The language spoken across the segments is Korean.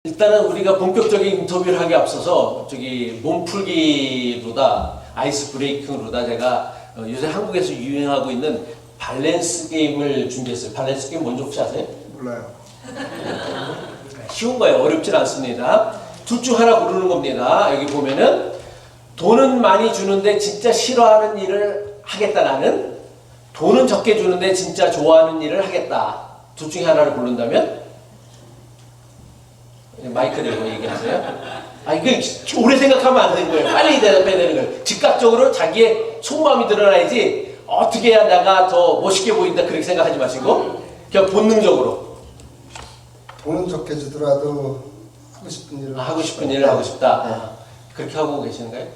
일단은 우리가 본격적인 인터뷰를 하기 앞서서 저기 몸풀기로다 아이스 브레이킹으로다 제가 요새 한국에서 유행하고 있는 밸런스 게임을 준비했어요. 밸런스 게임 뭔지 혹시 아세요? 몰라요. 쉬운 거예요. 어렵진 않습니다. 둘 중 하나 고르는 겁니다. 여기 보면은 돈은 많이 주는데 진짜 싫어하는 일을 하겠다 나는, 돈은 적게 주는데 진짜 좋아하는 일을 하겠다. 둘 중에 하나를 고른다면 마이크 대고 얘기하세요. 아, 이게 오래 생각하면 안 되는 거예요. 빨리 대답해야 되는 거예요. 즉각적으로 자기의 속마음이 드러나야지 어떻게 해야 내가 더 멋있게 보인다 그렇게 생각하지 마시고 그냥 본능적으로 돈은 적게 주더라도 하고 싶은 일을 하고 싶은 일을 하고 싶다. 그렇게 하고 계시는가요?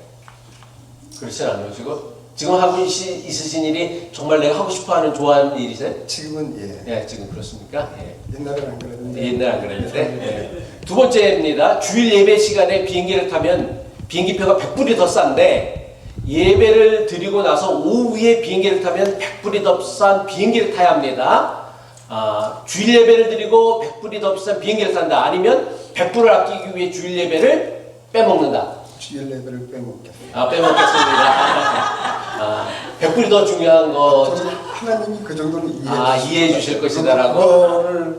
그렇진 않으시고 지금 하고 있으신 일이 정말 내가 하고 싶어하는 좋아하는 일이세요? 지금은 예. 네, 지금 그렇습니까? 예. 옛날에는 안 그랬는데. 옛날 안 그랬는데. 네. 두 번째입니다. 주일 예배 시간에 비행기를 타면 비행기표가 100불이 더 싼데 예배를 드리고 나서 오후에 비행기를 타면 100불이 더 싼 비행기를 타야 합니다. 주일 예배를 드리고 100불이 더 비싼 비행기를 탄다. 아니면 100불을 아끼기 위해 주일 예배를 빼먹는다. 주일 예배를 빼먹겠습니다. 빼먹겠습니다. 100불이 더 중요한 거. 저는 하나님이 그 정도는 이해해 주실 것이다라고.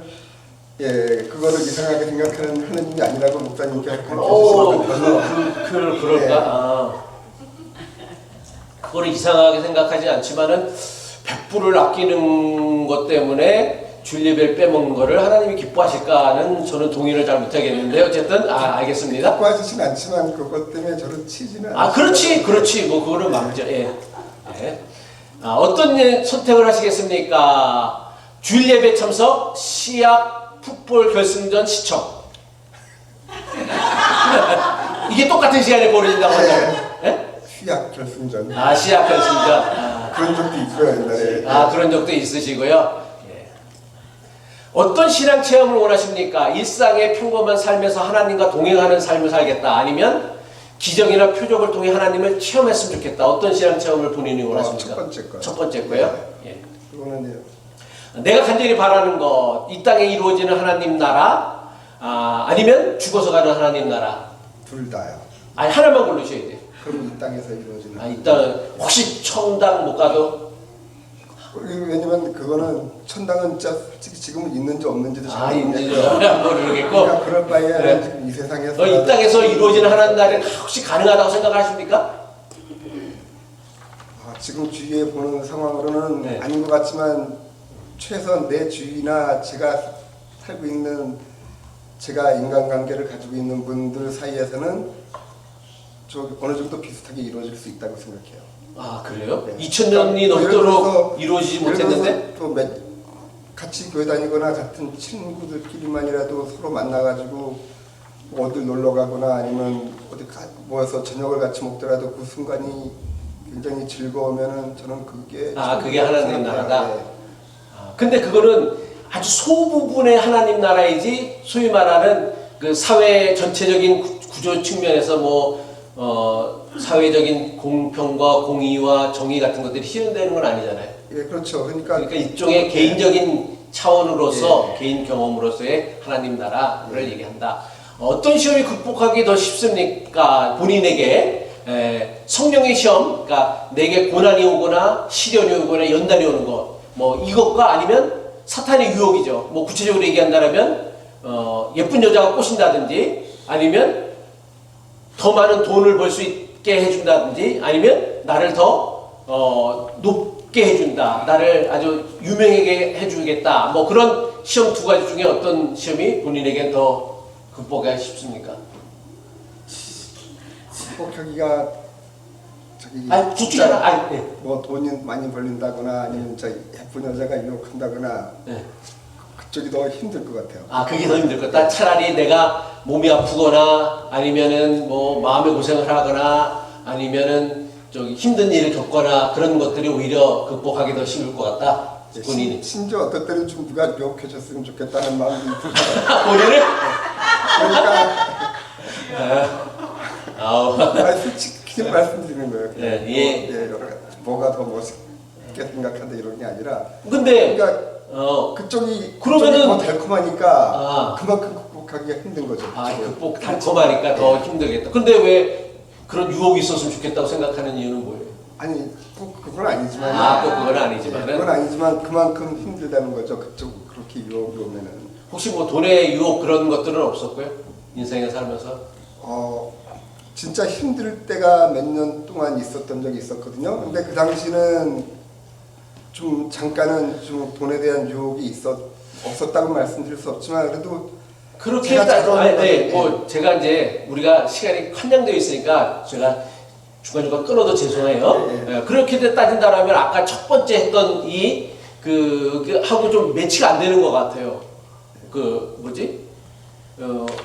그거를 이상하게 생각하는 하나님이 아니라고 목사님께 오, 가르쳐주시거든요. 그럴까? 그거를 이상하게 생각하지 않지만은 100불을 아끼는 것 때문에 주일 예배를 빼먹는 거를 하나님이 기뻐하실까는 저는 동의를 잘 못하겠는데 어쨌든 알겠습니다. 기뻐하시진 않지만 그것 때문에 저를 치지는 않아요. 그렇지. 뭐 그거는 맞죠. 예. 어떤 선택을 하시겠습니까? 주일 예배 참석, 시합, 풋볼 결승전 시청. 이게 똑같은 시간에 벌어진다고 하잖아요. 예? 시합 결승전. 시합 결승전. 그런 적도 있고요 옛날에. 그런 적도 있으시고요. 예. 어떤 신앙 체험을 원하십니까? 일상의 평범한 삶에서 하나님과 동행하는 삶을 살겠다. 아니면 기적이나 표적을 통해 하나님을 체험했으면 좋겠다. 어떤 신앙 체험을 본인이 원하십니까? 첫 번째 거요. 첫 번째 거요? 예. 그거는 내가 간절히 바라는 것, 이 땅에 이루어지는 하나님 나라, 아니면 죽어서 가는 하나님 나라. 둘 다요. 하나만 고르셔야 돼요. 그럼 이 땅에서 이루어지는. 이 땅 혹시 천당 못 가도? 왜냐면 그거는 천당은 솔직히 지금은 있는지 없는지도 잘 있는지도 모르겠고. 그러니까 그럴 바에 네. 지금 이 세상에서 이 땅에서 이루어지는 하나님 나라는 혹시 가능하다고 생각하십니까? 지금 주위에 보는 상황으로는 네. 아닌 것 같지만 최소한 내 주위나 제가 살고 있는 제가 인간관계를 가지고 있는 분들 사이에서는 어느 정도 비슷하게 이루어질 수 있다고 생각해요. 그래요? 네. 2000년이 넘도록 이루어지지 못했는데? 또 같이 교회 다니거나 같은 친구들끼리만이라도 서로 만나가지고 어디 놀러 가거나 아니면 어디 모여서 저녁을 같이 먹더라도 그 순간이 굉장히 즐거우면은 저는 그게 그게 하나님 나라다? 네. 근데 그거는 아주 소부분의 하나님 나라이지 소위 말하는 그 사회 전체적인 구조 측면에서 사회적인 공평과 공의와 정의 같은 것들이 실현되는 건 아니잖아요. 예, 그렇죠. 그러니까 일종의 개인적인 차원으로서 개인 경험으로서의 하나님 나라를 얘기한다. 어떤 시험이 극복하기 더 쉽습니까? 본인에게 성령의 시험, 그러니까 내게 고난이 오거나 시련이 오거나 연단이 오는 것, 이것과 아니면 사탄의 유혹이죠. 구체적으로 얘기한다면 예쁜 여자가 꼬신다든지 아니면 더 많은 돈을 벌 수 있게 해준다든지 아니면 나를 더 높게 해준다. 나를 아주 유명하게 해주겠다. 그런 시험 두 가지 중에 어떤 시험이 본인에게 더 극복하기 쉽습니까? 극복하기가 둘 중에 하나. 돈이 많이 벌린다거나 아니면 예쁜 여자가 유혹한다거나 그쪽이 더 힘들 것 같아요. 그게 더 힘들 것 같다. 차라리 내가 몸이 아프거나 아니면은 마음의 고생을 하거나 아니면은 힘든 일을 겪거나 그런 것들이 오히려 극복하기 더 쉬울 것 같다. 본인이. 심지어 어떨 때는 좀 누가 유혹해 줬으면 좋겠다는 마음이 들어요. 본인은? 그러니까 솔직히 말씀드리는 거예요. 뭐가 더 멋있게 생각한다 이런 게 아니라. 근데 그러니까 그쪽이 그러면은 더 달콤하니까 그만큼 극복하기가 힘든 거죠. 아, 극복 달콤하니까 더 힘들겠다. 근데 왜 그런 유혹이 있었으면 좋겠다고 생각하는 이유는 뭐예요? 아니 꼭 그건 아니지만 꼭 그건 아니지만은 그건 아니지만 그만큼 힘들다는 거죠. 그쪽 그렇게 유혹이 오면은. 혹시 뭐 돈의 유혹 그런 것들은 없었고요? 인생에 살면서? 진짜 힘들 때가 몇 년 동안 있었던 적이 있었거든요. 근데 그 당시는 좀 잠깐은 좀 돈에 대한 유혹이 없었다고 말씀드릴 수 없지만 그래도 그렇게 제가 제가 이제 우리가 시간이 한정되어 있으니까 제가 중간중간 끊어도 죄송해요. 네. 그렇게 따진다라면 아까 첫 번째 했던 하고 좀 매치가 안 되는 것 같아요.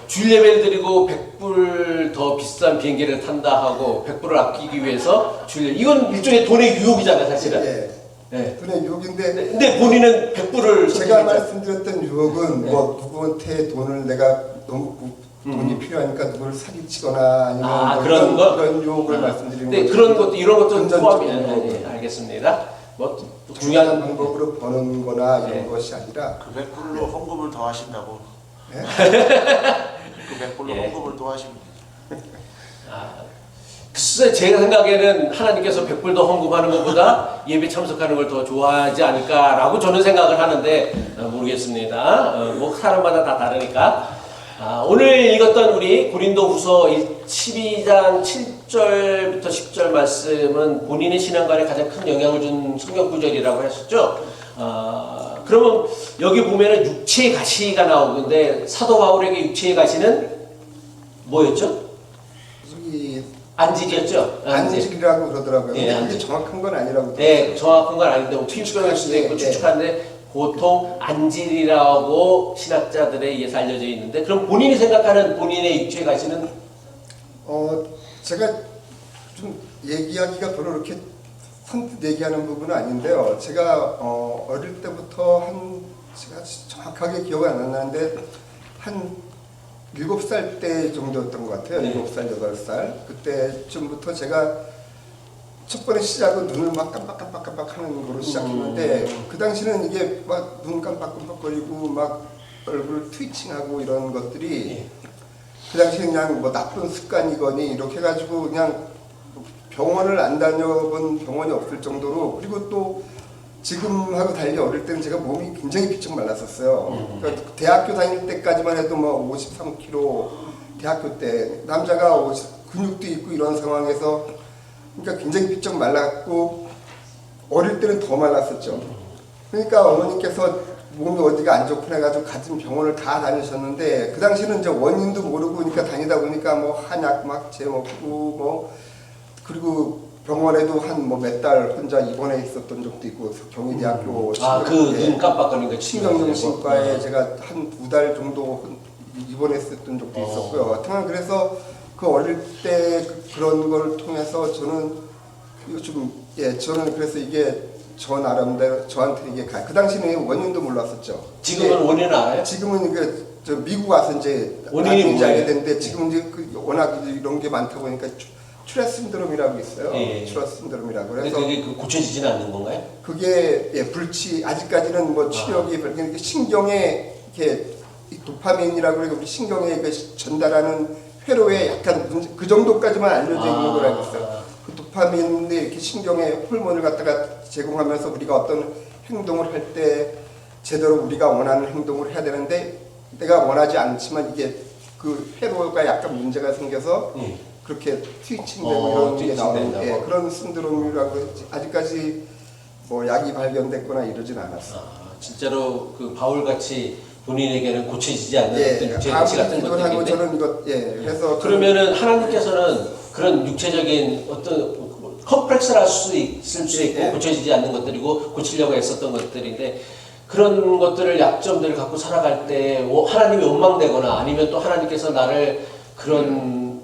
주일 예배를 드리고 100불 더 비싼 비행기를 탄다 하고 100불을 아끼기 위해서 이건 일종의 돈의 유혹이잖아요, 사실은. 네. 돈의 유혹인데 근데 본인은 100불을 제가 말씀드렸던 유혹은 뭐 누구한테 돈을 내가 너무 돈이 필요하니까 누구를 사기치거나 아니면 뭐 그런 유혹을 말씀드리는 거죠. 그런 것도 이런 것도 금전적인 포함이 알겠습니다. 뭐 중요한 방법으로 버는 거나 이런 것이 아니라 그 100불로 헌금을 더 하신다고. 네? 그 100불로 헌금을 더 하시면 글쎄 제가 생각에는 하나님께서 100불 더 헌금하는 것보다 예배 참석하는 걸 더 좋아하지 않을까라고 저는 생각을 하는데 모르겠습니다. 뭐 사람마다 다 다르니까. 오늘 읽었던 우리 고린도후서 12장 7절부터 10절 말씀은 본인의 신앙관에 가장 큰 영향을 준 성경 구절이라고 하셨죠. 그러면 여기 보면은 육체의 가시가 나오는데 사도 바울에게 육체의 가시는 뭐였죠? 안질이었죠? 안질이라고 그러더라고요. 예, 근데 그게 정확한 건 아니라고. 네, 정확한 건 아닌데 뭐 추측할 수도 있고 추측하는데 보통 안질이라고 신학자들에 의해서 알려져 있는데 그럼 본인이 생각하는 본인의 육체의 가시는? 제가 좀 얘기하기가 별로 그렇게 선뜻 얘기하는 부분은 아닌데요. 제가 어릴 때부터 제가 정확하게 기억이 안 나는데 한 7살 때 정도였던 것 같아요. 7살, 8살. 그때쯤부터 제가 첫 번에 시작은 눈을 막 깜빡깜빡깜빡 하는 거로 시작했는데 그 당시는 이게 막 눈 깜빡깜빡거리고 막 얼굴 트위칭하고 이런 것들이 그 당시 그냥 뭐 나쁜 습관이거니 이렇게 해가지고 그냥 병원을 안 다녀본 병원이 없을 정도로 그리고 또 지금하고 달리 어릴 때는 제가 몸이 굉장히 비쩍 말랐었어요. 그러니까 대학교 다닐 때까지만 해도 뭐 53kg 대학교 때 남자가 근육도 있고 이런 상황에서 그러니까 굉장히 비쩍 말랐고 어릴 때는 더 말랐었죠. 그러니까 어머니께서 몸이 어디가 안 좋고 해가지고 같은 병원을 다 다니셨는데 그 당시는 이제 원인도 모르고 그러니까 다니다 보니까 뭐 한약 막 재먹고 뭐 그리고 병원에도 한 뭐 몇 달 혼자 입원해 있었던 적도 있고 경희대학교 눈 깜빡거리는 거 신경정신과에 제가 한 2달 정도 입원했었던 적도 있었고요. 하여튼 그래서 그 어릴 때 그런 걸 통해서 저는 저는 그래서 이게 저 나름대로 저한테 이게 그 당시는 원인도 몰랐었죠. 지금은 원인은 알아요? 지금은 저 미국 와서 이제 원인이 알게 됐는데 지금 이제 워낙 이런 게 많다 보니까 츄렛 신드롬이라고 있어요. 츄렛 신드롬이라고. 그래서 그게 고쳐지지는 않는 건가요? 그게 아직까지는 뭐 치료기 별게 신경에 이렇게 도파민이라고 해서 우리 신경에 전달하는 회로에 약간 문제, 그 정도까지만 알려져 있는 걸 알고 있어요. 그 도파민이 이렇게 신경에 호르몬을 갖다가 제공하면서 우리가 어떤 행동을 할 때 제대로 우리가 원하는 행동을 해야 되는데 내가 원하지 않지만 이게 그 회로가 약간 문제가 생겨서 그렇게 트위칭되고 이런 게 나오는 그런 신드롬이라고 아직까지 뭐 약이 발견됐거나 이러진 않았어요. 진짜로 그 바울 같이 본인에게는 고쳐지지 않는 어떤 육체의 가치 같은 것들인데. 저는 그래서 그러면은 하나님께서는 그런 육체적인 어떤 컴플렉스를 수 있을 수 있고 고쳐지지 않는 것들이고 고치려고 애썼던 것들인데 그런 것들을 약점들을 갖고 살아갈 때 하나님이 원망되거나 아니면 또 하나님께서 나를 그런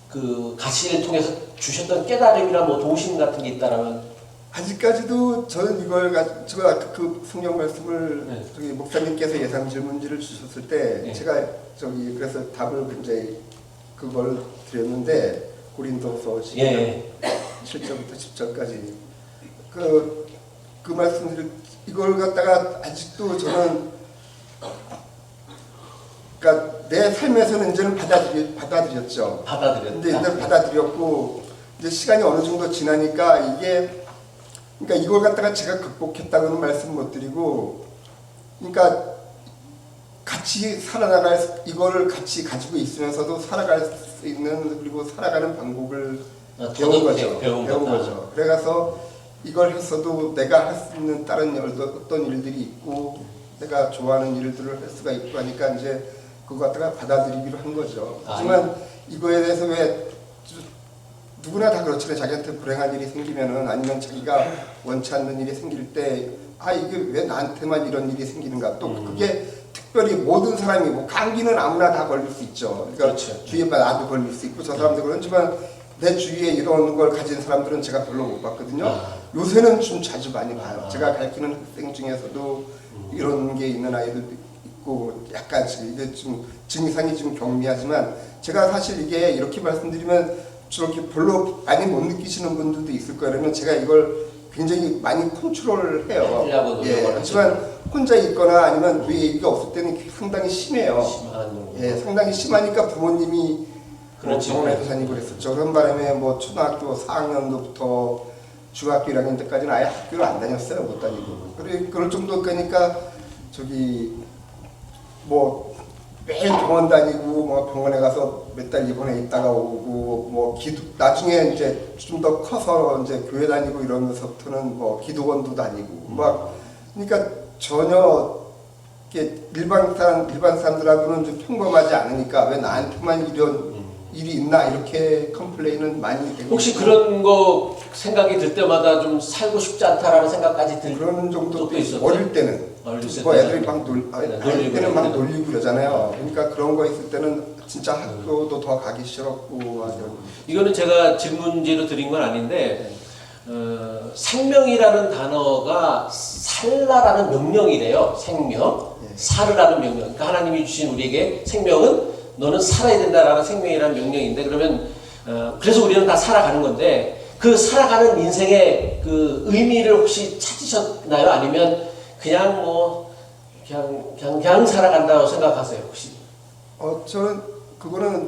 그 가시를 통해서 주셨던 깨달음이나 뭐 도우심 같은 게 있다라면 아직까지도 저는 제가 그 성경 말씀을 저기 목사님께서 예상 질문지를 주셨을 때 제가 그래서 답을 이제 그걸 드렸는데 고린도서 7절부터 10절까지 그 말씀을 이걸 갖다가 아직도 저는 그러니까 내 삶에서는 이제는 받아들였죠. 받아들였다. 근데 이제 받아들였고 이제 시간이 어느 정도 지나니까 이게 그러니까 이걸 갖다가 제가 극복했다고는 말씀 못 드리고 그러니까 같이 살아나갈 이거를 같이 가지고 있으면서도 살아갈 수 있는 그리고 살아가는 방법을 배운 거죠. 배운 거죠. 그래서 이걸 했어도 내가 할 수 있는 다른 어떤 일들이 있고 내가 좋아하는 일들을 할 수가 있고 하니까 이제 그거 갖다가 받아들이기로 한 거죠. 하지만 이거에 대해서 왜 누구나 다 그렇잖아요. 자기한테 불행한 일이 생기면은 아니면 자기가 원치 않는 일이 생길 때 이게 왜 나한테만 이런 일이 생기는가 또 그게 특별히 모든 사람이 뭐 감기는 아무나 다 걸릴 수 있죠. 그러니까 그렇죠. 주위에 나도 걸릴 수 있고 저 사람도 그렇지만 내 주위에 이런 걸 가진 사람들은 제가 별로 못 봤거든요. 요새는 좀 자주 많이 봐요. 제가 가르치는 학생 중에서도 이런 게 있는 아이들도 있고 약간 이게 좀 증상이 좀 경미하지만 제가 사실 이게 이렇게 말씀드리면 저렇게 별로 많이 못 느끼시는 분들도 있을 거예요. 그러면 제가 이걸 굉장히 많이 컨트롤을 해요. 하지만 혼자 있거나 아니면 뇌 얘기가 없을 때는 상당히 심해요. 상당히 심하니까 부모님이 병원에도 다니고 그랬었죠. 그런 바람에 뭐 초등학교 4학년도부터 중학교 1학년 때까지는 아예 학교를 안 다녔어요. 못 다니고. 그럴 정도니까 뭐 매일 병원 다니고 뭐 병원에 가서 몇 달 입원해 있다가 오고 뭐 나중에 이제 좀 더 커서 이제 교회 다니고 이러면서부터는 뭐 기도원도 다니고 막 그러니까 전혀 일반 사람들하고는 좀 평범하지 않으니까 왜 나한테만 이런 일이 있나 이렇게 컴플레인은 많이 되고 혹시 그런 거 생각이 들 때마다 좀 살고 싶지 않다라는 생각까지 들 그런 정도도 있었죠? 어릴 때는 뭐 애들이 막 어릴 때는 막 놀리고 그러잖아요. 그러니까 그런 거 있을 때는 진짜 학교도 더 가기 싫었고 이거는 제가 질문지로 드린 건 아닌데 생명이라는 단어가 살라라는 명령이래요. 생명, 살으라는 명령. 그러니까 하나님이 주신 우리에게 생명은 너는 살아야 된다라는 생명이라는 명령인데 그러면 그래서 우리는 다 살아가는 건데 그 살아가는 인생의 그 의미를 혹시 찾으셨나요? 아니면 그냥 뭐 그냥 살아간다고 생각하세요 혹시?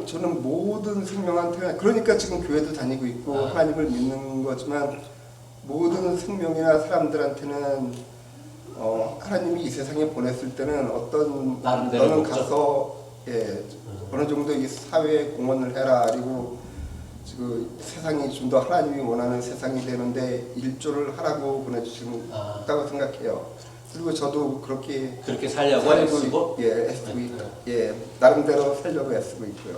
저는 모든 생명한테 그러니까 지금 교회도 다니고 있고 하나님을 믿는 거지만 모든 생명이나 사람들한테는 하나님이 이 세상에 보냈을 때는 어떤 너는 가서 어느 정도 이 사회에 공헌을 해라. 그리고 지금 세상이 좀 더 하나님이 원하는 세상이 되는데 일조를 하라고 보내주셨다고 생각해요. 그리고 저도 그렇게 살려고 애쓰고 애쓰고 나름대로 살려고 애쓰고 있고요.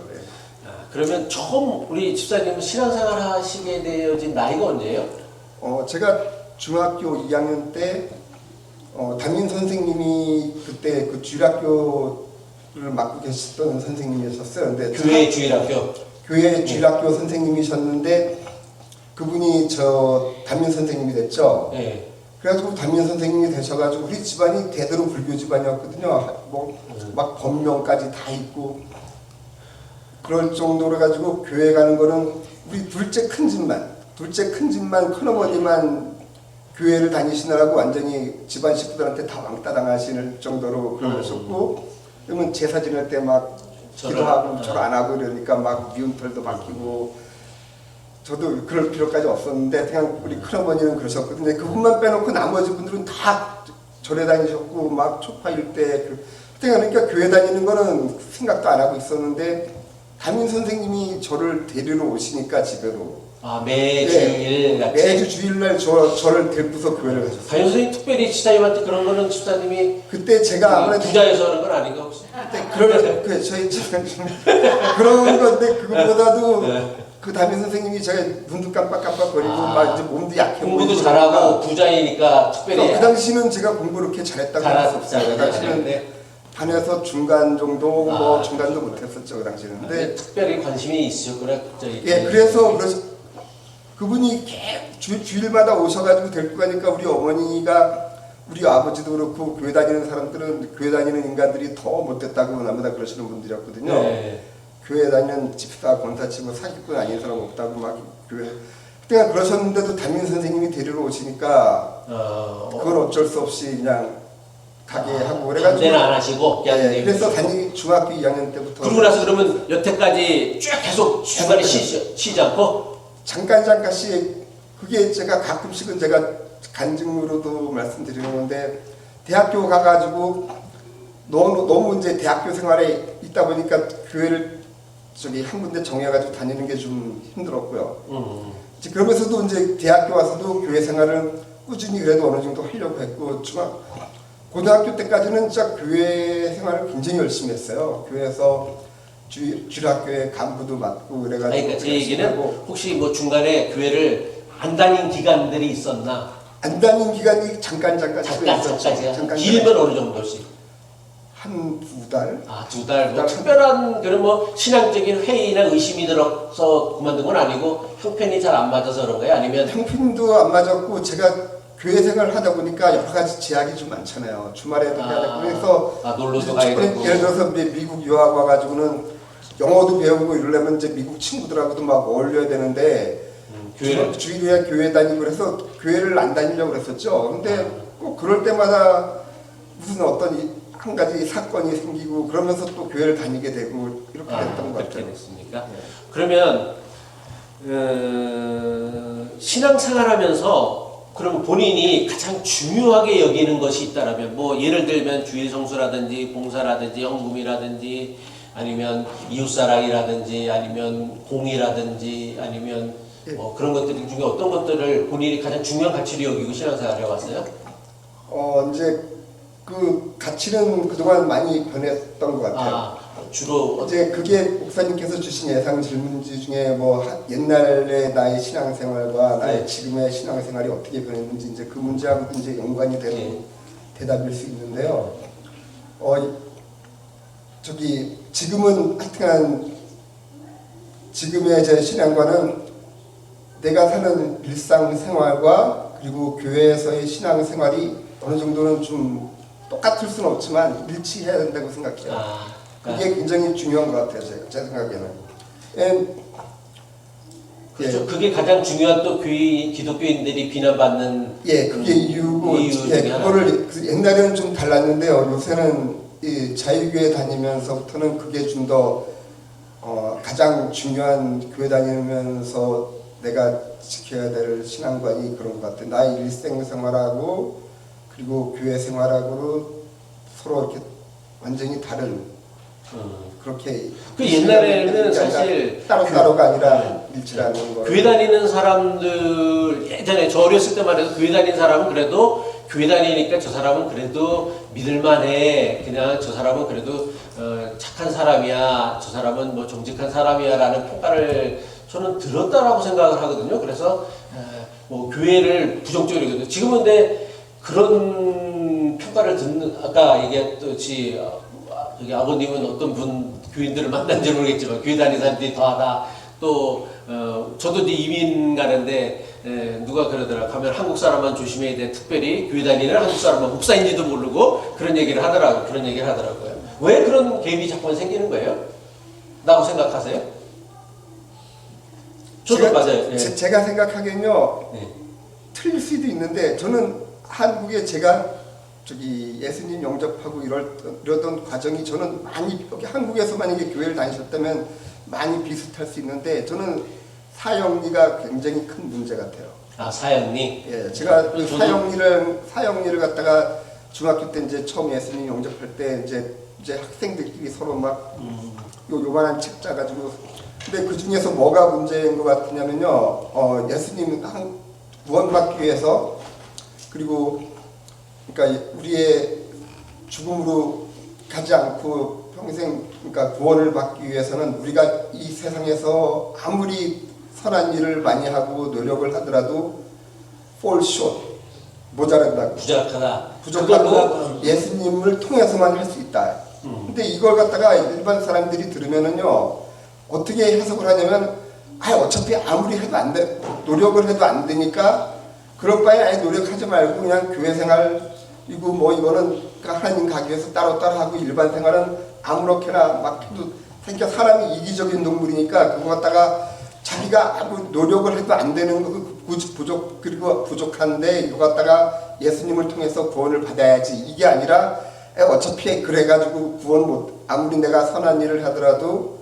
그러면 처음 우리 집사님은 신앙생활 하시게 되어진 나이가 언제예요? 제가 중학교 2학년 때 담임 선생님이 그때 그 주일학교를 맡고 계셨던 선생님이셨어요. 근데 교회 주일학교? 교회 주일학교 선생님이셨는데 그분이 저 담임 선생님이 됐죠. 그래가지고 담임 선생님이 되셔가지고 우리 집안이 대대로 불교 집안이었거든요. 뭐 막 법명까지 다 있고 그럴 정도로 가지고 교회 가는 거는 우리 둘째 큰 집만 큰어머니만 교회를 다니시느라고 완전히 집안 식구들한테 다 왕따 당하시는 정도로 그러셨고 그러면 제사 지낼 때 막 기도하고 절 안 하고 이러니까 막 미운털도 박히고 저도 그럴 필요까지 없었는데 그냥 우리 큰어머니는 그러셨거든요. 그분만 빼놓고 나머지 분들은 다 절에 다니셨고 막 초파일 때 그러니까 교회 다니는 거는 생각도 안 하고 있었는데 담임 선생님이 저를 데리러 오시니까 집에로 매주 주일날 저를 데리고서 교회를 가셨어요. 담임 선생님 특별히 집사님한테 그런 거는 집사님이 그때 제가 아무래도 부자에서 하는 건 아닌가 혹시? 그때 저희 집안 그런 건데 그것보다도 그 담임 선생님이 제가 눈도 깜빡깜빡거리고 막 이제 몸도 약해 보이고 공부도 잘하고 부자이니까 특별히 그 당시는 제가 공부를 그렇게 잘했다고 할 수 없어요. 그 당시는 반에서 중간 정도 뭐 중간도 못했었죠 그 당시는. 근데 특별히 관심이 있으셨구나. 그래서 그분이 주일마다 오셔가지고 데리고 가니까 우리 어머니가 우리 아버지도 그렇고 교회 다니는 사람들은 교회 다니는 인간들이 더 못됐다고 나보다 그러시는 분들이었거든요. 교회 다니는 집사 권사치고 사기꾼 아닌 사람 없다고 막 교회 그때가 그러셨는데도 담임 선생님이 데리러 오시니까 그걸 어쩔 수 없이 그냥 가게 하고 반대는 안 하시고 그냥 예, 그래서 중학교 2학년 때부터 그러고 나서 그러면 여태까지 쭉 계속 중간에 쉬지 않고 잠깐씩 그게 제가 가끔씩은 제가 간증으로도 말씀드리는 건데 대학교 가가지고 너무 이제 대학교 생활에 있다 보니까 교회를 한 군데 정해가지고 다니는 게 좀 힘들었고요. 이제 그러면서도 이제 대학교 와서도 교회 생활을 꾸준히 그래도 어느 정도 하려고 했고 고등학교 때까지는 진짜 교회 생활을 굉장히 열심히 했어요. 교회에서 주일학교에 간부도 맡고 그래가지고. 그러니까 제 얘기는 혹시 뭐 중간에 교회를 안 다닌 기간들이 있었나? 안 다닌 기간이 잠깐 길면 어느 정도씩? 한 2달? 아, 2달. 뭐 특별한 그런 뭐 신앙적인 회의나 의심이 들어서 그만둔 건 아니고 형편이 잘 안 맞아서 그런 거예요? 아니면 형편도 안 맞았고 제가 교회 생활을 하다 보니까 여러 가지 제약이 좀 많잖아요. 주말에도 해야 되고 그래서 놀러도 가야 되고. 예를 들어서 미국 유학 와가지고는 영어도 배우고 이러려면 이제 미국 친구들하고도 막 어울려야 되는데 주일에 교회 다니고 그래서 교회를 안 다니려고 그랬었죠. 근데 꼭 그럴 때마다 무슨 어떤 한 가지 사건이 생기고 그러면서 또 교회를 다니게 되고 이렇게 됐던 것 그렇게 같아요. 됐습니까? 네. 그러면 신앙생활하면서 그럼 본인이 가장 중요하게 여기는 것이 있다라면 뭐 예를 들면 주일 성수라든지 봉사라든지 헌금이라든지 아니면 이웃사랑이라든지 아니면 공의라든지 아니면 뭐 그런 것들 중에 어떤 것들을 본인이 가장 중요한 가치로 여기고 신앙생활을 해왔어요? 이제 그 가치는 그동안 많이 변했던 것 같아요. 주로 이제 그게 목사님께서 주신 예상 질문지 중에 뭐 옛날의 나의 신앙생활과 나의 지금의 신앙생활이 어떻게 변했는지 이제 그 문제하고 이제 연관이 되는 대답일 수 있는데요. 지금은 하여튼간 지금의 제 신앙과는 내가 사는 일상생활과 그리고 교회에서의 신앙생활이 어느 정도는 좀 똑같을 수는 없지만 일치해야 된다고 생각해요. 그게 굉장히 중요한 것 같아요, 제 생각에는. 그렇죠. 그게 가장 중요한 또 기독교인들이 비난받는 그게 이유고, 그거를 옛날에는 좀 달랐는데요. 요새는 이 자유교회 다니면서부터는 그게 좀 더 가장 중요한 교회 다니면서 내가 지켜야 될 신앙관이 그런 것 같아요. 나의 일생생활하고 그리고 교회 생활하고 서로 이렇게 완전히 다른 그렇게 그 옛날에는 사실 따로따로가 아니라 일치라는 거. 교회 다니는 사람들 예전에 저 어렸을 때만 해도 교회 다니는 사람은 그래도 교회 다니니까 저 사람은 그래도 믿을만해. 그냥 저 사람은 그래도 착한 사람이야. 저 사람은 뭐 정직한 사람이야라는 평가를 저는 들었다라고 생각을 하거든요. 그래서 뭐 교회를 부정적으로 얘기해도 지금은 근데 그런 평가를 듣는 아까 얘기했듯이 여기 아버님은 어떤 교인들을 만난지 모르겠지만 교회 다니는 사람들이 더하다. 또 저도 이제 이민 가는데 누가 그러더라. 가면 한국 사람만 조심해야 돼. 특별히 교회 다니는 한국 사람만 목사인지도 모르고 그런 얘기를 하더라고요. 왜 그런 갭이 자꾸 생기는 거예요? 라고 생각하세요? 저도 맞아요. 제가 생각하기엔요. 틀릴 수도 있는데 저는 한국에 제가 예수님 영접하고 이러던 과정이 저는 많이 여기 한국에서 만약에 교회를 다니셨다면 많이 비슷할 수 있는데 저는 사형리가 굉장히 큰 문제 같아요. 사형리? 예, 제가 그 사형리를 갖다가 중학교 때 이제 처음 예수님 영접할 때 이제 학생들끼리 서로 막 요만한 책 짜가지고 근데 그 중에서 뭐가 문제인 것 같으냐면요. 예수님 구원받기 위해서 그리고 그러니까 우리의 죽음으로 가지 않고 평생 그러니까 구원을 받기 위해서는 우리가 이 세상에서 아무리 선한 일을 많이 하고 노력을 하더라도 fall short 모자란다. 부족하고 예수님을 통해서만 할 수 있다. 근데 이걸 갖다가 일반 사람들이 들으면은요 어떻게 해석을 하냐면 어차피 아무리 해도 안 돼, 노력을 해도 안 되니까 그럴 바에 아예 노력하지 말고 그냥 교회 생활이고 뭐 이거는 하나님 가기 위해서 따로따로 하고 일반 생활은 아무렇게나 막 해도 그러니까 사람이 이기적인 동물이니까 그거 갖다가 자기가 아무 노력을 해도 안 되는 그 그리고 부족한데 이거 갖다가 예수님을 통해서 구원을 받아야지 이게 아니라 어차피 그래가지고 구원 못 아무리 내가 선한 일을 하더라도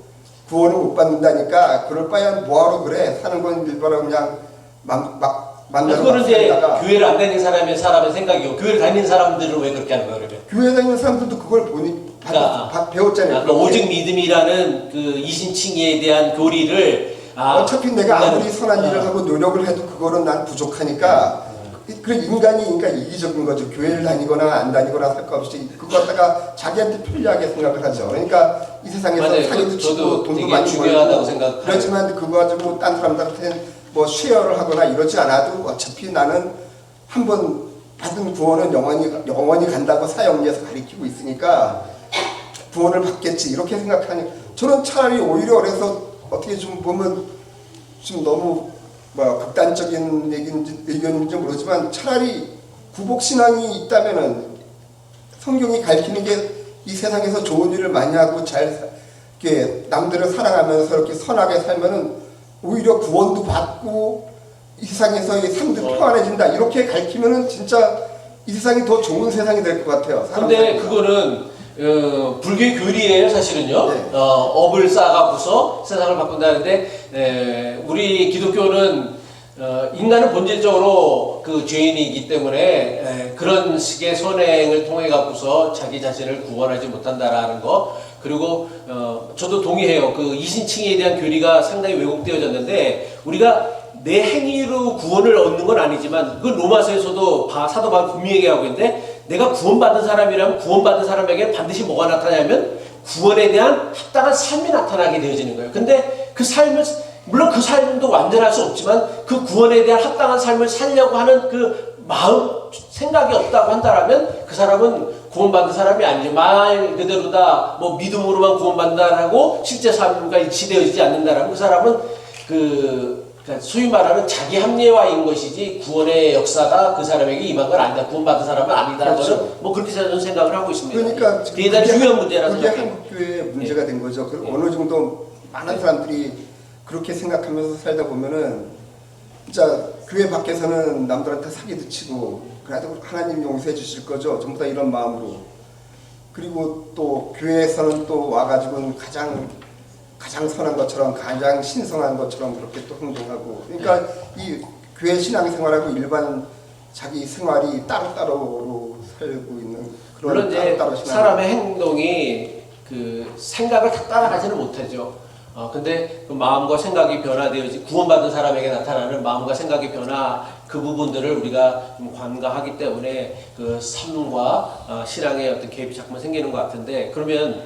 구원을 못 받는다니까 그럴 바에야 뭐하러 그래 사는 건 일바로 그냥 막 만나서 그거는 이제 살다가 교회를 안 다니는 사람의 생각이고 교회를 다니는 사람들은 왜 그렇게 하는 거예요 그러면? 교회 다니는 사람들도 그걸 보니 배웠잖아요. 그러니까 오직 믿음이라는 그 이신칭의에 대한 교리를 어차피 내가 아무리 선한 일을 하고 노력을 해도 그거는 난 부족하니까 그 인간이 그러니까 이기적인 거죠. 교회를 다니거나 안 다니거나 상관없이 그거 갖다가 자기한테 편리하게 생각을 하죠. 그러니까 이 세상에서 맞아요. 사기도 치고 저도 돈도 되게 많이 중요하다고 벌고 생각해요. 그렇지만 그거 가지고 딴 사람들한테 뭐 쉐어를 하거나 이러지 않아도 어차피 나는 한번 받은 구원은 영원히 간다고 사형리에서 가리키고 있으니까 구원을 받겠지 이렇게 생각하니 저는 차라리 오히려 그래서 어떻게 좀 보면 좀 너무 뭐 극단적인 의견인지 모르지만 차라리 구복신앙이 있다면은 성경이 가르치는 게 이 세상에서 좋은 일을 많이 하고 잘 이렇게 남들을 사랑하면서 이렇게 선하게 살면은 오히려 구원도 받고 이 세상에서의 삶도 평안해진다 이렇게 가르치면은 진짜 이 세상이 더 좋은 세상이 될 것 같아요. 근데 그거는 불교의 교리예요 사실은요. 네. 업을 쌓아가고서 세상을 바꾼다는데 우리 기독교는 인간은 본질적으로 그 죄인이기 때문에 그런 식의 선행을 통해 갖고서 자기 자신을 구원하지 못한다라는 거. 그리고 저도 동의해요. 그 이신칭의에 대한 교리가 상당히 왜곡되어졌는데 우리가 내 행위로 구원을 얻는 건 아니지만 그 로마서에서도 사도 바울 분명히 얘기하고 있는데 내가 구원받은 사람이라면 구원받은 사람에게 반드시 뭐가 나타나냐면 구원에 대한 합당한 삶이 나타나게 되어지는 거예요. 근데 그 삶을 물론 그 삶도 완전할 수 없지만 그 구원에 대한 합당한 삶을 살려고 하는 그 마음 생각이 없다고 한다라면 그 사람은 구원받은 사람이 아니죠. 말 그대로다 뭐 믿음으로만 구원받는다라고 실제 삶과 일치되어지지 않는다라면 그 사람은 그러니까 소위 말하는 자기 합리화인 것이지 구원의 역사가 그 사람에게 임한 건 아니다. 구원받은 사람은 아니다. 그렇죠. 저는 뭐 그렇게 저는 생각을 하고 있습니다. 그러니까 대단히 중요한 문제라서 그게 한국교회의 문제가 된 거죠. 어느 정도 많은 사람들이 그렇게 생각하면서 살다 보면은 진짜 교회 밖에서는 남들한테 사기도 치고 그래도 하나님 용서해 주실 거죠. 전부 다 이런 마음으로. 그리고 또 교회에서는 또 와가지고는 가장 선한 것처럼 가장 신성한 것처럼 그렇게 또 행동하고 그러니까 이 교회 신앙생활하고 일반 자기 생활이 따로따로로 살고 있는 그런 물론 이제 따로따로 신앙. 사람의 행동이 그 생각을 다 따라가지는 못하죠. 근데 그 마음과 생각이 변화되어지 구원받은 사람에게 나타나는 마음과 생각의 변화 그 부분들을 우리가 좀 관가하기 때문에 그 삶과 신앙의 어떤 갭이 자꾸만 생기는 것 같은데 그러면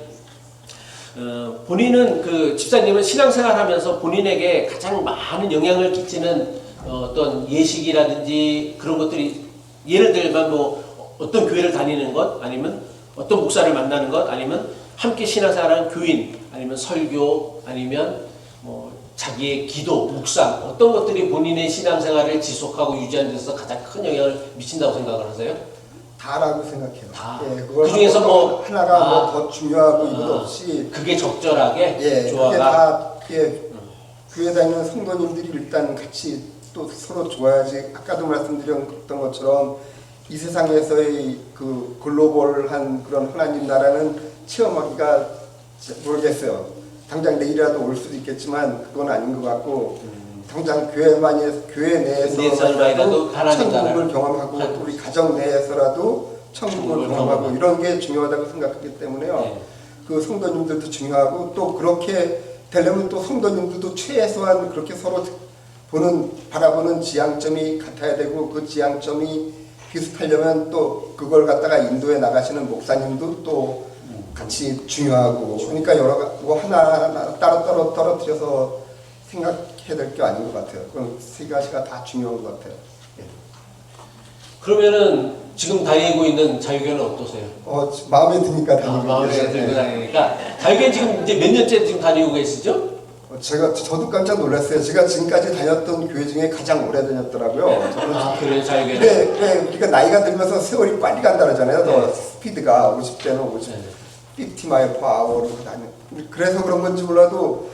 본인은 그 집사님은 신앙생활하면서 본인에게 가장 많은 영향을 끼치는 어떤 예식이라든지 그런 것들이 예를 들면 뭐 어떤 교회를 다니는 것 아니면 어떤 목사를 만나는 것 아니면 함께 신앙생활하는 교인 아니면 설교 아니면 뭐 자기의 기도 묵상 어떤 것들이 본인의 신앙생활을 지속하고 유지하는 데서 가장 큰 영향을 미친다고 생각을 하세요? 다라고 생각해요. 다. 예, 그걸 그 중에서 뭐 하나가 뭐 더 중요하고 이것 없이 그게 적절하게 예, 그게 조화가 다 교회 다니는 성도님들이 일단 같이 또 서로 좋아야지. 아까도 말씀드렸던 것처럼 이 세상에서의 그 글로벌한 그런 하나님 나라는 체험하기가 모르겠어요. 당장 내일이라도 올 수도 있겠지만 그건 아닌 것 같고 당장 교회 내에서라도 천국을 경험하고 또 우리 가정 내에서라도 천국을 경험하고 이런 게 중요하다고 생각하기 때문에요. 네. 그 성도님들도 중요하고 또 그렇게 되려면 또 성도님들도 최소한 그렇게 서로 바라보는 지향점이 같아야 되고 그 지향점이 비슷하려면 또 그걸 갖다가 인도에 나가시는 목사님도 또 같이 중요하고 그러니까 뭐 하나하나 따로따로 떨어뜨려서 생각해야 될 게 아닌 것 같아요. 그럼 세 가지가 다 중요한 것 같아요. 예. 그러면은 지금 다니고 있는 자유교회는 어떠세요? 마음에 드니까 다니고 마음에 계세요. 들고 다니니까 자유교회 지금 이제 몇 년째 지금 다니고 계시죠? 저도 깜짝 놀랐어요. 제가 지금까지 다녔던 교회 중에 가장 오래 다녔더라고요. 저는 그래요 자유교회. 네, 우리가 나이가 들면서 세월이 빨리 간다 그러잖아요. 더 스피드가 50대는 50, 50 마일 per hour로 다니. 그래서 그런 건지 몰라도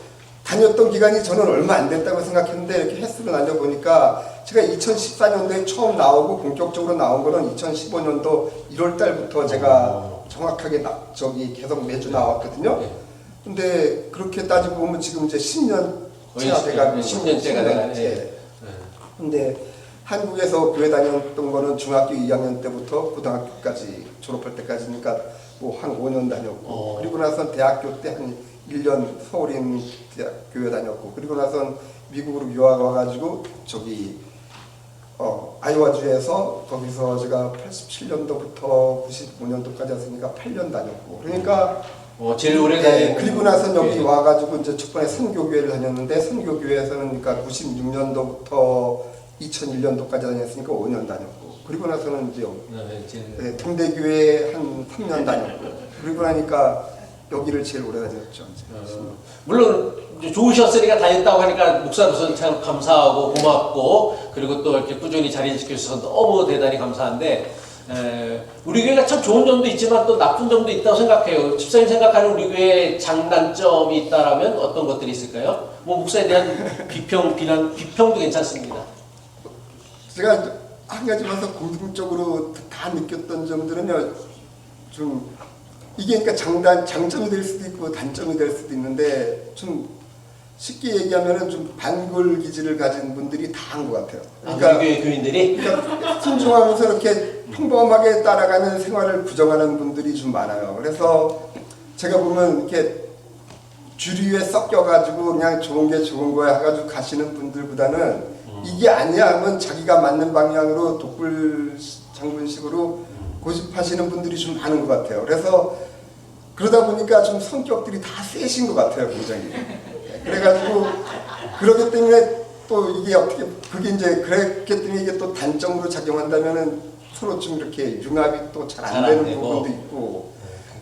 다녔던 기간이 저는 얼마 안 됐다고 생각했는데 이렇게 횟수로 다녀보니까 제가 2014년도에 처음 나오고 본격적으로 나온 거는 2015년도 1월 달부터 제가 정확하게 계속 매주 나왔거든요. 네. 근데 그렇게 따지고 보면 지금 이제 10년째가 돼가고 10년째가 돼가네. 근데 한국에서 교회 다녔던 거는 중학교 2학년 때부터 고등학교까지 졸업할 때까지니까 뭐 한 5년 다녔고 그리고 나선 대학교 때 한 1년 서울인 교회 다녔고 그리고 나선 미국으로 유학 와가지고 아이오와주에서 거기서 제가 87년도부터 95년도까지 왔으니까 8년 다녔고 그러니까 제일 오래 네, 그리고 나서 여기 와가지고 이제 첫 번에 선교교회를 다녔는데 선교교회에서는 그러니까 96년도부터 2001년도까지 다녔으니까 5년 다녔고 그리고 나서는 이제 동대교회 한 3년 다녔고 그리고 나니까 여기를 제일 오래 다녔죠. 물론 이제 좋으셨으니까 다녔다고 하니까 목사로서는 참 감사하고 고맙고 그리고 또 이렇게 꾸준히 자리 지켜주셔서 너무 대단히 감사한데 우리 교회가 참 좋은 점도 있지만 또 나쁜 점도 있다고 생각해요. 집사님 생각하는 우리 교회에 장단점이 있다라면 어떤 것들이 있을까요? 뭐 목사에 대한 비평도 괜찮습니다. 제가 한 가지 와서 공통적으로 다 느꼈던 점들은요, 좀 이게 그러니까 장점이 될 수도 있고 단점이 될 수도 있는데 좀 쉽게 얘기하면은 좀 반골 기질을 가진 분들이 다 한 것 같아요. 그러니까 우리 교회 교인들이 그러니까 순종하면서 이렇게 평범하게 따라가는 생활을 부정하는 분들이 좀 많아요. 그래서 제가 보면 이렇게 주류에 섞여가지고 그냥 좋은 게 좋은 거야 해가지고 가시는 분들보다는 이게 아니야 하면 자기가 맞는 방향으로 독불 장군식으로 고집하시는 분들이 좀 많은 것 같아요. 그래서 그러다 보니까 좀 성격들이 다 세신 것 같아요, 굉장히. 그래가지고 그러기 때문에 또 이게 어떻게 그게 이제 그랬기 때문에 이게 또 단점으로 작용한다면은 서로 좀 이렇게 융합이 또 잘 안 되는 부분도 있고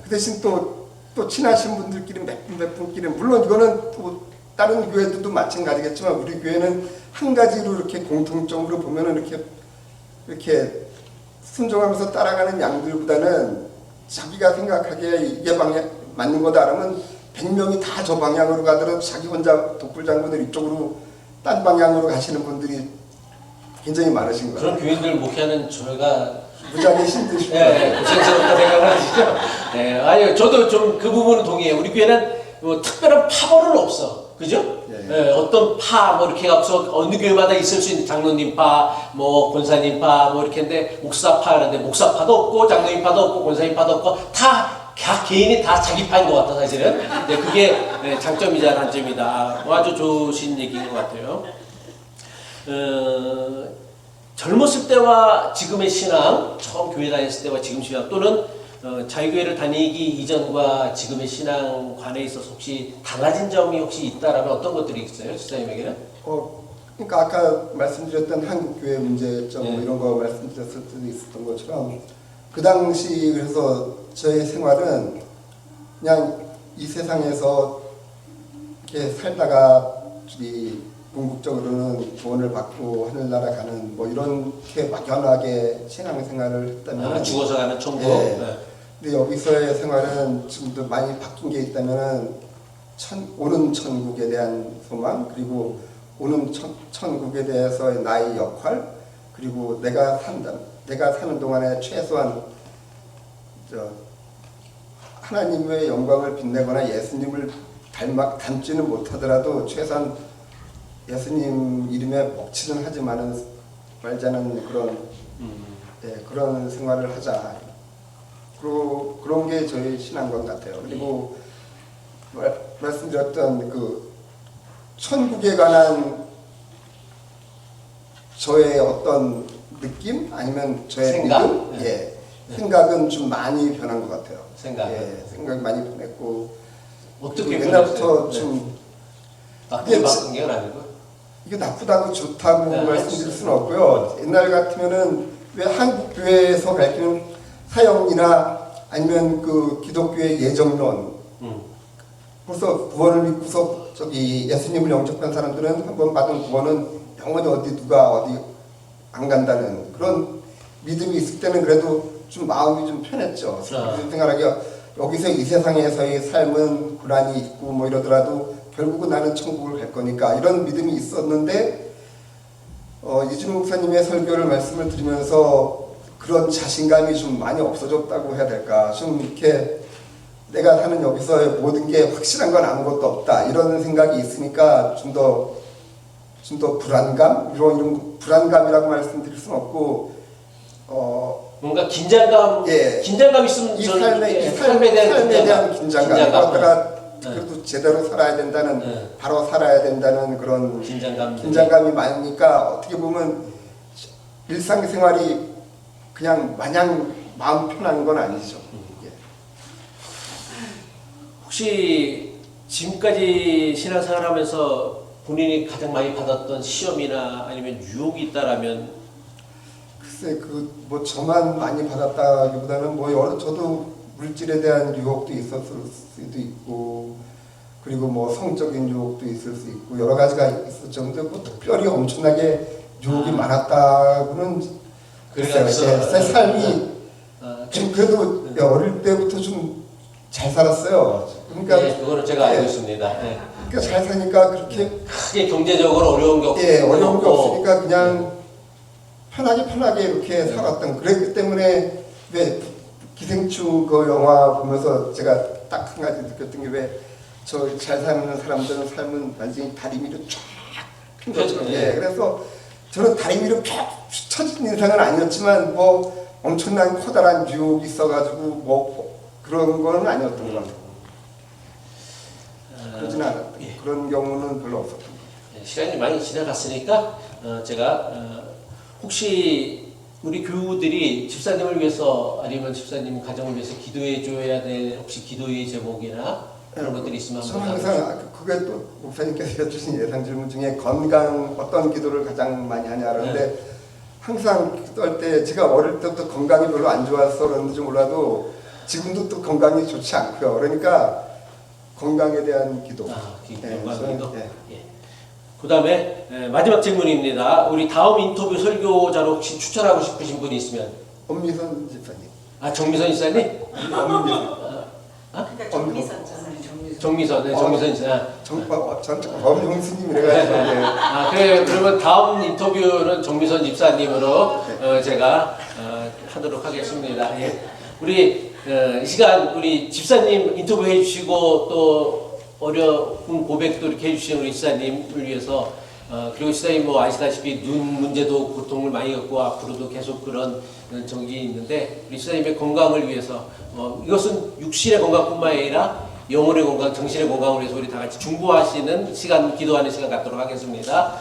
그 대신 또 친하신 분들끼리 몇 분끼리 물론 이거는 또 다른 교회들도 마찬가지겠지만 우리 교회는 한 가지로 이렇게 공통점으로 보면은 이렇게 순종하면서 따라가는 양들보다는 자기가 생각하기에 이게 방향 맞는 거다 그러면 100명이 다 저 방향으로 가더라도 자기 혼자 독불장군을 이쪽으로 딴 방향으로 가시는 분들이 굉장히 많으신 거예요. 그런 교인들 목회하는 저희가 무지하게 힘드시고 고생스럽다 생각을 하시죠? 네, 아니요, 저도 좀 그 부분은 동의해요. 우리 교회는 뭐 특별한 파벌은 없어. 그죠? 어떤 뭐 이렇게 해서 어느 교회마다 있을 수 있는 장로님 파, 뭐 권사님 파, 뭐 이렇게 했는데 목사파 그런데 목사파도 없고 장로님 파도 없고 권사님 파도 없고 각 개인이 다 자기 파인 것 같아 사실은. 네, 그게 장점이자 단점이다. 아주 좋으신 얘기인 것 같아요. 젊었을 때와 지금의 신앙, 처음 교회 다녔을 때와 지금 신앙 또는 자유교회를 다니기 이전과 지금의 신앙관에 있어서 혹시 달라진 점이 혹시 있다라면 어떤 것들이 있어요, 집사님에게는? 그러니까 아까 말씀드렸던 한국교회 문제점 뭐 이런 거 말씀드렸을 때도 있었던 것처럼 그 당시 그래서 저의 생활은 그냥 이 세상에서 이렇게 살다가 궁극적으로는 구원을 받고 하늘나라 가는 뭐 이렇게 막연하게 신앙생활을 했다면 죽어서 가는 천국. 네. 근데 여기서의 생활은 지금도 많이 바뀐 게 있다면은 오는 천국에 대한 소망 그리고 오는 천국에 대해서의 나의 역할 그리고 내가 사는 동안에 최소한 하나님의 영광을 빛내거나 예수님을 닮지는 못하더라도 최소한 예수님 이름에 먹칠은 하지 말자는 그런 생활을 하자. 그런 게 저희 신앙관 같아요. 그리고 말씀드렸던 그 천국에 관한 저의 어떤 느낌 아니면 저의 생각? 믿음, 생각은 좀 많이 변한 것 같아요. 생각이 많이 변했고 어떻게 옛날부터 좀 나쁘게 바꾼 게 아니고 이게 나쁘다고 좋다고 말씀드릴 수는 없고요. 옛날 같으면은 왜 한국 교회에서 밝히는 사형이나 아니면 그 기독교의 예정론 벌써 구원을 믿고서 예수님을 영접한 사람들은 한번 받은 구원은 영원히 누가 어디 안 간다는 그런 믿음이 있을 때는 그래도 좀 마음이 좀 편했죠. 생각하기가 여기서 이 세상에서의 삶은 고난이 있고 뭐 이러더라도 결국은 나는 천국을 갈 거니까 이런 믿음이 있었는데 이준호 목사님의 설교를 말씀을 들으면서 그런 자신감이 좀 많이 없어졌다고 해야 될까. 좀 이렇게 내가 사는 여기서 모든 게 확실한 건 아무것도 없다 이런 생각이 있으니까 좀 더 불안감 이런 불안감이라고 말씀드릴 수는 없고 뭔가 긴장감, 예. 긴장감 있으면 이 저는 삶에 대한 긴장감. 그러다가 네. 그래도 제대로 살아야 된다는 네. 바로 살아야 된다는 그런 긴장감이 많으니까 어떻게 보면 일상생활이 그냥 마냥 마음 편한 건 아니죠. 예. 혹시 지금까지 신앙생활하면서 본인이 가장 많이 받았던 시험이나 아니면 유혹이 있다라면 글쎄 뭐 저만 많이 받았다기보다는 뭐 여러 저도 물질에 대한 유혹도 있었을 수도 있고 그리고 뭐 성적인 유혹도 있을 수 있고 여러 가지가 있었죠. 근데 뭐 특별히 엄청나게 유혹이 많았다고는 글쎄요. 제 삶이 좀 그래도 어릴 때부터 좀 잘 살았어요. 그러니까 네, 그거는 제가 알고 있습니다. 네. 그러니까 잘 사니까 그렇게 크게 경제적으로 어려운 게 없고 어려운 게 없으니까 그냥 편하게 이렇게 살았던 그랬기 때문에 왜 기생충 그 영화 보면서 제가 딱 한 가지 느꼈던 게 왜 저 잘 사는 사람들은 삶은 완전히 다리미로 쫙 펴죠. 그래서 저는 다리미로 펴 쳐진 인상은 아니었지만 뭐 엄청난 커다란 유혹이 있어가지고 뭐 그런 거는 아니었던 것 같아요. 그러지는 않았던 그런 경우는 별로 없었던 것 같아요. 시간이 많이 지나갔으니까 제가 혹시 우리 교우들이 집사님을 위해서 아니면 집사님 가정을 위해서 기도해 줘야 될 혹시 기도의 제목이나 그런 것들이 있으면 저는 한번 항상 그게 또 목사님께서 해주신 예상 질문 중에 건강 어떤 기도를 가장 많이 하냐 그러는데 항상 기도할 때 제가 어릴 때부터 건강이 별로 안 좋아서 그런지 몰라도 지금도 또 건강이 좋지 않고요. 그러니까 건강에 대한 기도. 건강 기도. 네. 그 다음에 마지막 질문입니다. 우리 다음 인터뷰 설교자로 혹시 추천하고 싶으신 분이 있으면 엄미선 집사님. 정미선 집사님? 그러니까 정미선잖아요. 정미선 집사. 엄형수님이래가지고. 그래 그러면 다음 인터뷰는 정미선 집사님으로 제가 하도록 하겠습니다. 예. 우리 이 시간 우리 집사님 인터뷰해 주시고 또 어려운 고백도 이렇게 해주신 우리 집사님을 위해서 그리고 집사님 뭐 아시다시피 눈 문제도 고통을 많이 겪고 앞으로도 계속 그런 정신이 있는데 우리 집사님의 건강을 위해서 이것은 육신의 건강뿐만 아니라 영혼의 건강, 정신의 건강을 위해서 우리 다 같이 중보하시는 시간, 기도하는 시간 갖도록 하겠습니다.